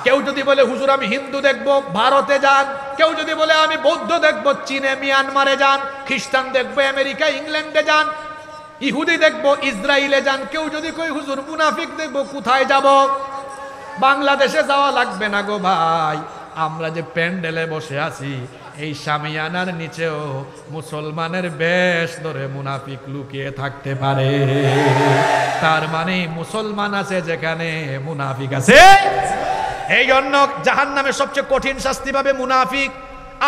কেউ যদি বলে হুজুর আমি হিন্দু দেখবো, ভারতে যান। কেউ যদি বলে আমি বৌদ্ধ দেখবো, চীনে, মিয়ানমারে যান। খ্রিস্টান দেখবো, আমেরিকা, ইংল্যান্ডে যান। ইহুদি দেখবো, ইসরায়েলে যান। কেউ যদি কই হুজুর মুনাফিক দেখবো, কোথায় যাব? বাংলাদেশে যাওয়া লাগবে না গো ভাই। আমরা যে প্যান্ডেলে বসে আছি, এই শামিয়ানার নিচেও মুসলমানের বেশ ধরে মুনাফিক লুকিয়ে থাকতে পারে। তার মানে মুসলমান আছে যেখানে, মুনাফিক আছে। এই জন্য জাহান্নামের সবচেয়ে কঠিন শাস্তি পাবে মুনাফিক।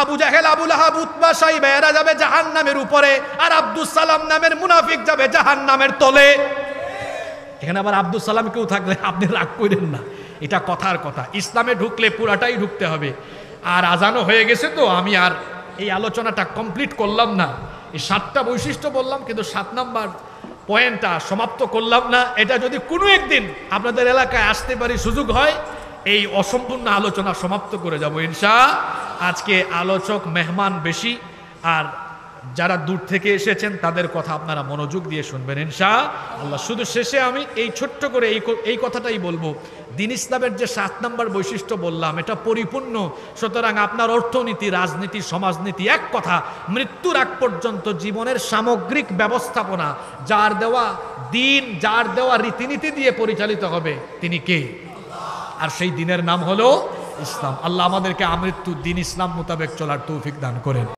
আবু জাহেল, আবু লাহাব, উতবা, সাইবা এরা যাবে জাহান্নামের উপরে, আর আব্দুস সালাম নামের মুনাফিক যাবে জাহান্নামের তলে। এখানে আবার আব্দুস সালাম কেউ থাকলে আপনি রাগ করেন না, এটা কথার কথা। ইসলামে ঢুকলে পুরাটাই ঢুকতে হবে। আর আজানও হয়ে গেছে, তো আমি আর এই আলোচনাটা কমপ্লিট করলাম না। এই 7টা বৈশিষ্ট্য বললাম, কিন্তু 7 নাম্বার পয়েন্টটা সমাপ্ত করলাম না। এটা যদি কোনো একদিন আপনাদের এলাকায় আসতে পারি, সুযোগ হয়, এই অসম্পূর্ণ আলোচনা সমাপ্ত করে যাব ইনশাআল্লাহ। আজকে আলোচক মেহমান বেশি, আর যারা দূর থেকে এসেছেন তাদের কথা আপনারা মনোযোগ দিয়ে শুনবেন ইনশাআল্লাহ। শুধু শেষে আমি এই ছোট্ট করে এই কথাটাই বলবো, দ্বীন ইসলামের যে 7 নম্বর বৈশিষ্ট্য বললাম, এটা পরিপূর্ণ। সুতরাং আপনার অর্থনীতি, রাজনীতি, সমাজনীতি, এক কথা মৃত্যুর আগ পর্যন্ত জীবনের সামগ্রিক ব্যবস্থাপনা যার দেওয়া দিন, যার দেওয়া রীতিনীতি দিয়ে পরিচালিত হবে, তিনি কে? আর সেই দিনের নাম হলো ইসলাম। আল্লাহ আমাদেরকে আমৃত্যু দ্বীন ইসলাম মোতাবেক চলার তৌফিক দান করেন।